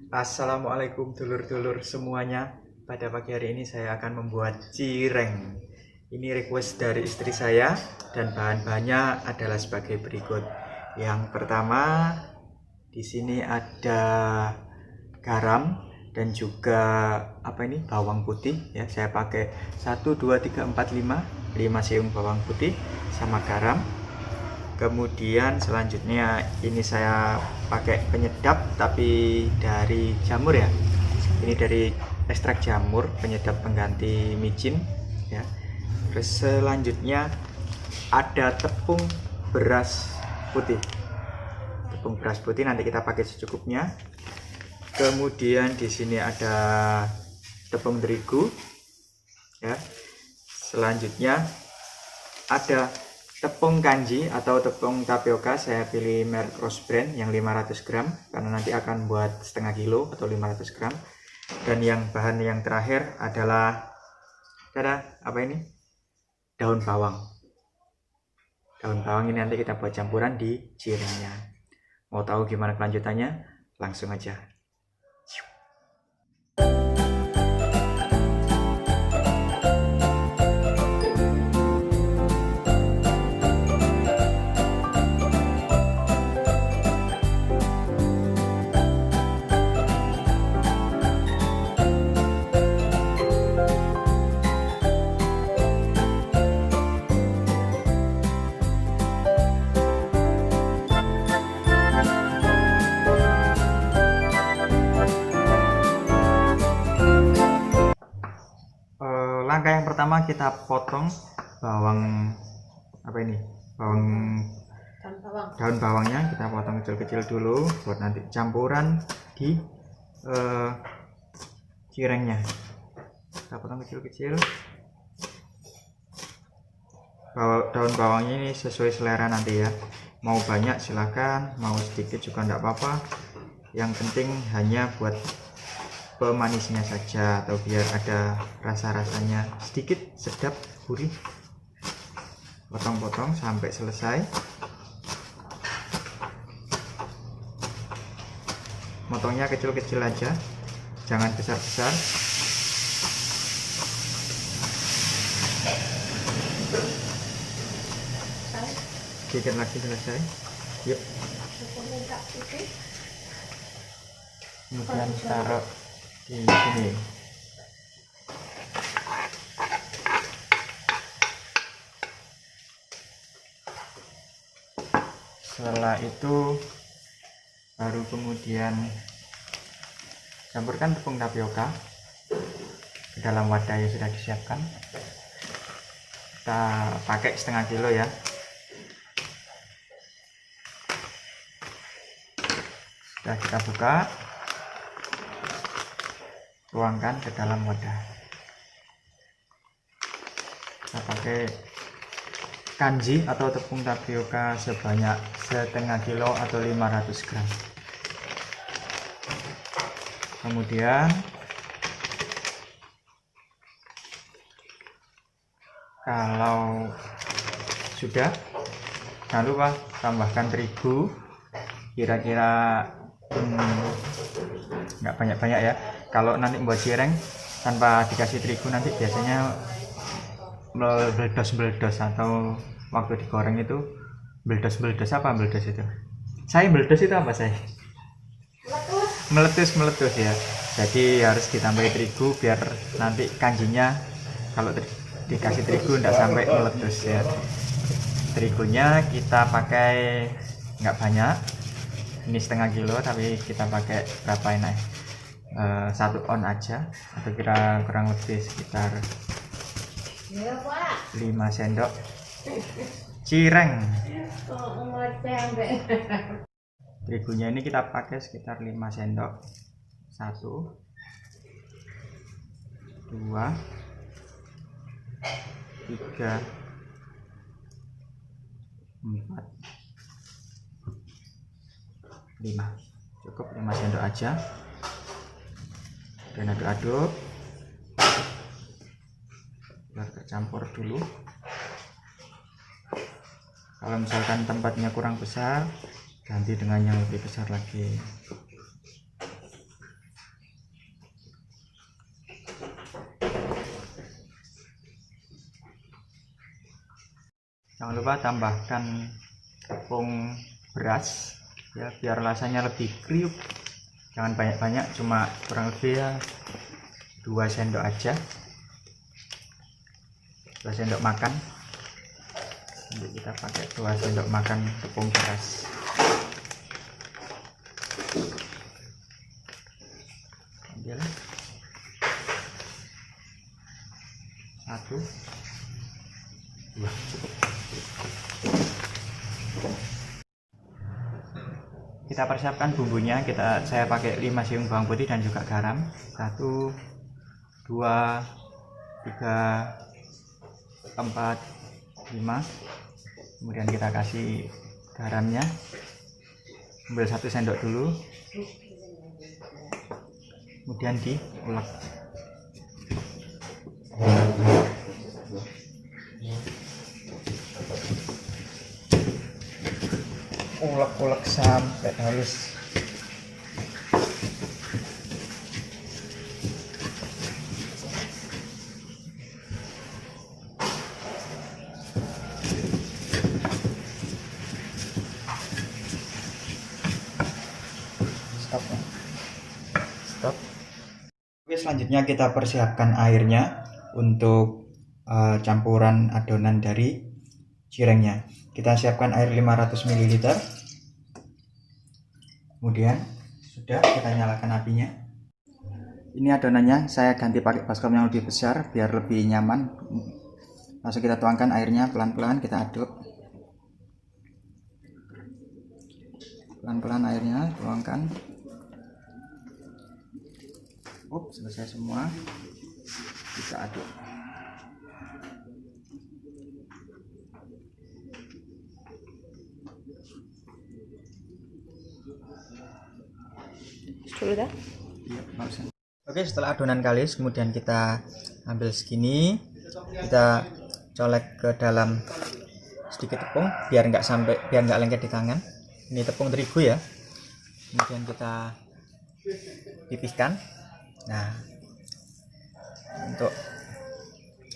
Assalamualaikum dulur-dulur semuanya. Pada pagi hari ini saya akan membuat cireng. Ini request dari istri saya dan bahan-bahannya adalah sebagai berikut. Yang pertama, di sini ada garam dan juga bawang putih ya. Saya pakai 1 2 3 4 5 siung bawang putih sama garam. Kemudian selanjutnya ini saya pakai penyedap tapi dari jamur ya. Ini dari ekstrak jamur, penyedap pengganti micin ya. Terus selanjutnya ada tepung beras putih. Tepung beras putih nanti kita pakai secukupnya. Kemudian di sini ada tepung terigu ya. Selanjutnya ada tepung kanji atau tepung tapioka. Saya pilih merek Rose Brand yang 500 gram karena nanti akan buat setengah kilo atau 500 gram. Dan yang bahan yang terakhir adalah daun bawang. Daun bawang ini nanti kita buat campuran di cirengnya. Mau tahu gimana kelanjutannya? Langsung aja. Langkah yang pertama kita potong bawang daun bawangnya kita potong kecil-kecil dulu buat nanti campuran di cirengnya. Kita potong kecil-kecil. Daun bawangnya ini sesuai selera nanti ya, mau banyak silahkan, mau sedikit juga enggak apa-apa, yang penting hanya buat pemanisnya saja atau biar ada rasa-rasanya sedikit sedap gurih. Potong-potong sampai selesai. Motongnya kecil-kecil aja, jangan besar-besar. Sedikit lagi selesai. Yuk. Kemudian taruh di sini. Setelah itu baru kemudian campurkan tepung tapioka ke dalam wadah yang sudah disiapkan. Kita pakai setengah kilo ya. Sudah kita buka, tuangkan ke dalam wadah. Kita pakai kanji atau tepung tapioka sebanyak setengah kilo atau 500 gram. Kemudian kalau sudah, jangan lupa tambahkan terigu kira-kira nggak banyak-banyak ya. Kalau nanti buat cireng tanpa dikasih terigu nanti biasanya meledos-meledos, atau waktu digoreng itu meledos-meledos. Apa meledos itu? Saya meledos itu apa saya? Meletus ya. Jadi harus ditambahi terigu biar nanti kanjinya kalau dikasih terigu enggak sampai meletus ya. Terigunya kita pakai nggak banyak, ini setengah kilo tapi kita pakai berapa ini? 1 on aja, atau kira kurang lebih sekitar 5 sendok cireng. Terigunya ini kita pakai sekitar 5 sendok. 1 2 3 4 5. Cukup 5 sendok aja. Dan aduk-aduk biar tercampur dulu. Kalau misalkan tempatnya kurang besar, ganti dengan yang lebih besar lagi. Jangan lupa tambahkan tepung beras ya, biar rasanya lebih kriuk. Jangan banyak-banyak, cuma kurang lebih ya 2 sendok aja, 2 sendok makan. Jadi kita pakai 2 sendok makan tepung beras. Ambil 1, 2, cukup. Kita persiapkan bumbunya. Saya pakai 5 siung bawang putih dan juga garam. 1, 2, 3, 4, 5. Kemudian kita kasih garamnya. Ambil 1 sendok dulu. Kemudian diulek. Ulek-ulek sampai halus. Stop. Oke, selanjutnya kita persiapkan airnya untuk campuran adonan dari cirengnya. Kita siapkan air 500 ml. Kemudian sudah, kita nyalakan apinya. Ini adonannya saya ganti pakai baskom yang lebih besar biar lebih nyaman. Langsung kita tuangkan airnya pelan-pelan, kita aduk. Pelan-pelan airnya tuangkan. Selesai semua. Kita aduk. Dulu dah. Iya, oke, setelah adonan kalis, kemudian kita ambil segini, kita colek ke dalam sedikit tepung biar nggak lengket di tangan. Ini tepung terigu ya. Kemudian kita pipiskan. Nah, untuk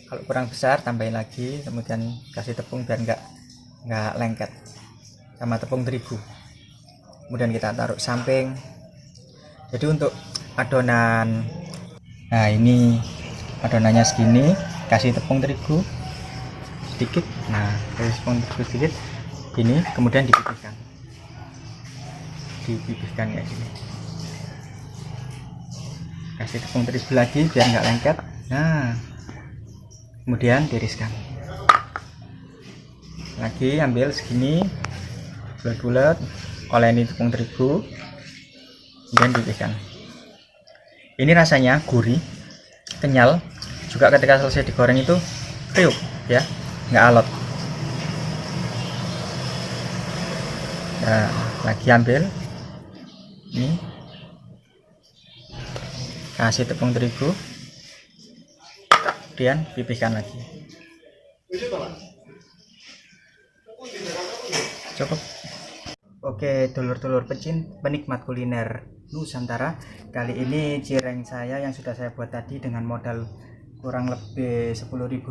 kalau kurang besar tambahin lagi, kemudian kasih tepung biar nggak lengket sama tepung terigu. Kemudian kita taruh samping. Jadi untuk adonan, nah ini adonannya segini, kasih tepung terigu sedikit. Nah, kasih tepung terigu sedikit, ini kemudian dipipiskan kayak gini. Kasih tepung terigu lagi biar nggak lengket. Nah, kemudian tiriskan lagi, ambil segini bulat-bulat, oleni tepung terigu. Kemudian dipisahkan. Ini rasanya gurih, kenyal, juga ketika selesai digoreng itu kriuk ya, nggak alot. Nah, lagi ambil ini, kasih tepung terigu, kemudian pipiskan lagi. Cukup. Oke, dulur-dulur penikmat kuliner Nusantara, kali ini cireng saya yang sudah saya buat tadi dengan modal kurang lebih Rp10.000,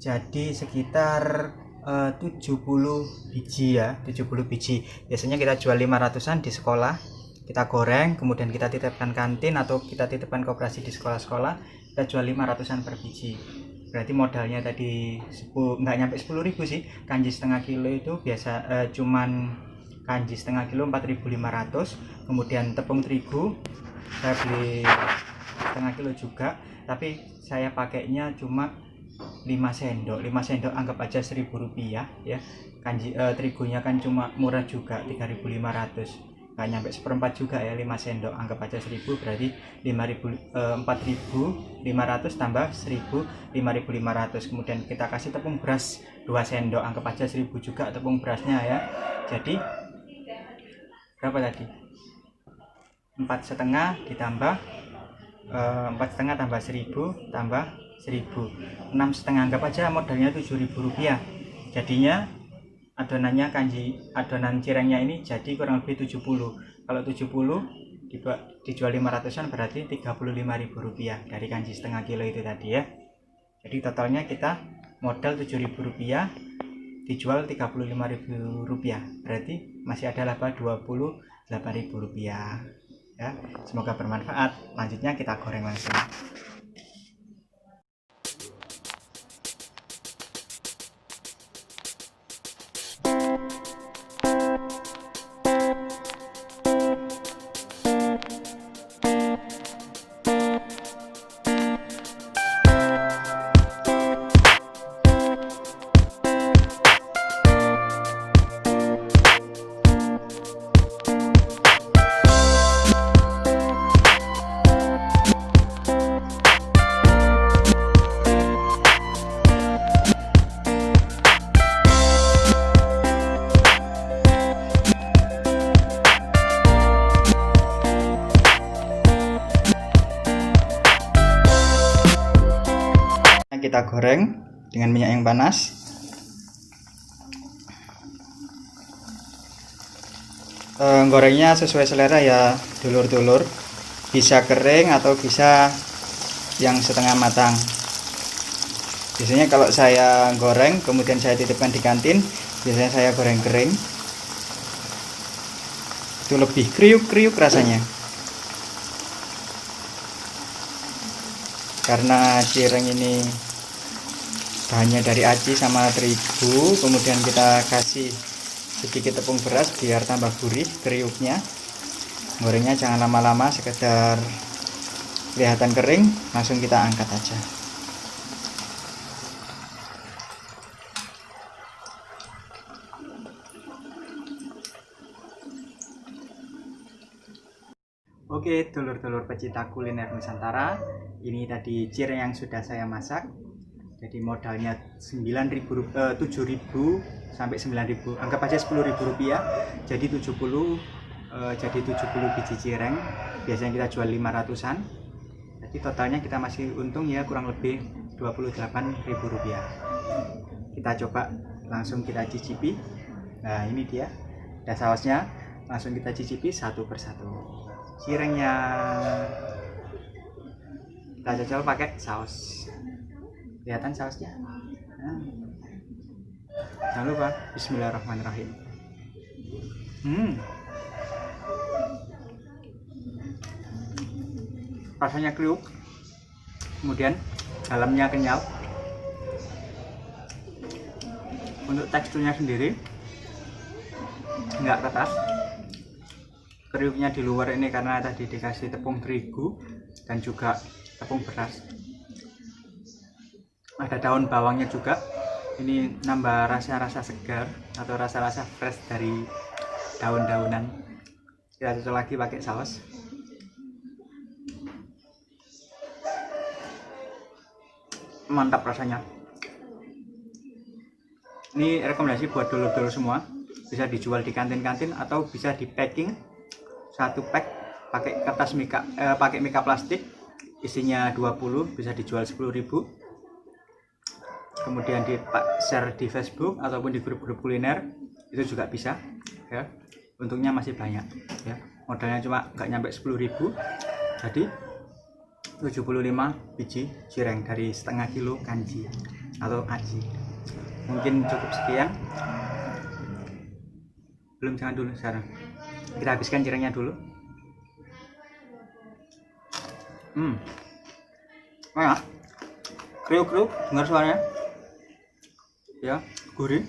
jadi sekitar 70 biji ya, 70 biji. Biasanya kita jual 500-an di sekolah, kita goreng, kemudian kita titipkan kantin atau kita titipkan koperasi di sekolah-sekolah, kita jual 500-an per biji. Berarti modalnya tadi nggak nyampe 10.000 sih. Kanji setengah kilo itu biasa cuman kanji setengah kilo 4.500. Kemudian tepung terigu saya beli setengah kilo juga, tapi saya pakainya cuma 5 sendok. 5 sendok anggap aja Rp1.000 ya. Kanji terigunya kan cuma murah juga, 3.500. Nggak nyampe seperempat juga ya, 5 sendok anggap aja 1.000, berarti 4.500 tambah 1.000, 5.500. Kemudian kita kasih tepung beras 2 sendok, anggap aja 1.000 juga tepung berasnya ya. Jadi berapa tadi? 4,5 ditambah 4,5 tambah 1.000 tambah 1.000, 6,5, anggap aja modalnya Rp7.000. Jadinya adonannya adonan cirengnya ini jadi kurang lebih 70. Kalau 70 dijual 500-an berarti Rp35.000 dari kanji setengah kilo itu tadi ya. Jadi totalnya kita modal Rp7.000, dijual Rp35.000, berarti masih ada laba Rp28.000 ya. Semoga bermanfaat. Lanjutnya kita goreng langsung. Kita goreng dengan minyak yang panas. Gorengnya sesuai selera ya dulur-dulur, bisa kering atau bisa yang setengah matang. Biasanya kalau saya goreng kemudian saya titipkan di kantin, biasanya saya goreng kering, itu lebih kriuk-kriuk rasanya. Karena cireng ini bahannya dari aci sama terigu, kemudian kita kasih sedikit tepung beras biar tambah gurih kriuknya. Gorengnya jangan lama-lama, sekedar kelihatan kering langsung kita angkat aja. Oke, dulur-dulur pecinta kuliner Nusantara, ini tadi cireng yang sudah saya masak. Jadi modalnya 7.000 sampai 9.000, anggap aja Rp10.000, jadi 70 biji cireng. Biasanya kita jual 500-an, jadi totalnya kita masih untung ya kurang lebih Rp28.000. Kita coba langsung kita cicipi. Nah ini dia, ada sausnya, langsung kita cicipi satu persatu. Cirengnya kita cocol pakai saus. Kelihatan sausnya. Nah. Jangan lupa bismillahirrahmanirrahim. Rasanya kriuk, kemudian dalamnya kenyal. Untuk teksturnya sendiri nggak keras. Kriuknya di luar ini karena tadi dikasih tepung terigu dan juga tepung beras. Ada daun bawangnya juga, ini nambah rasa-rasa segar atau rasa-rasa fresh dari daun-daunan. Kita cocok lagi pakai saus. Mantap rasanya. Ini rekomendasi buat dulur-dulur semua, bisa dijual di kantin-kantin atau bisa di packing satu pack pakai kertas mika, pakai mika plastik, isinya 20, bisa dijual 10.000. Kemudian di share di Facebook ataupun di grup-grup kuliner itu juga bisa ya. Untungnya masih banyak ya, modalnya cuma nggak nyampe 10.000, jadi 75 biji cireng dari setengah kilo kanji atau aci. Mungkin cukup sekian. Belum, jangan dulu, sekarang kita habiskan cirengnya dulu. Mana kriuk-kriuk, dengar suaranya ya, gurih,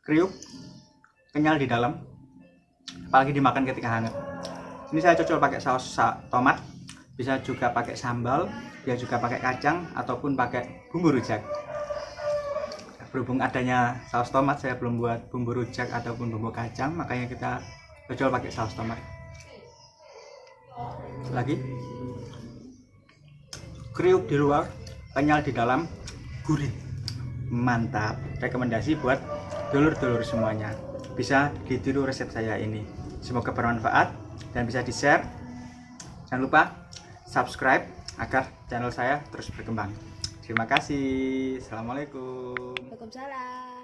kriuk, kenyal di dalam, apalagi dimakan ketika hangat. Ini saya cocol pakai saus tomat, bisa juga pakai sambal, bisa juga pakai kacang ataupun pakai bumbu rujak. Berhubung adanya saus tomat, saya belum buat bumbu rujak ataupun bumbu kacang, makanya kita cocol pakai saus tomat. Lagi kriuk di luar, kenyal di dalam, gurih. Mantap, rekomendasi buat dulur-dulur semuanya. Bisa ditiru resep saya ini. Semoga bermanfaat dan bisa di-share. Jangan lupa subscribe agar channel saya terus berkembang. Terima kasih. Assalamualaikum. Waalaikumsalam.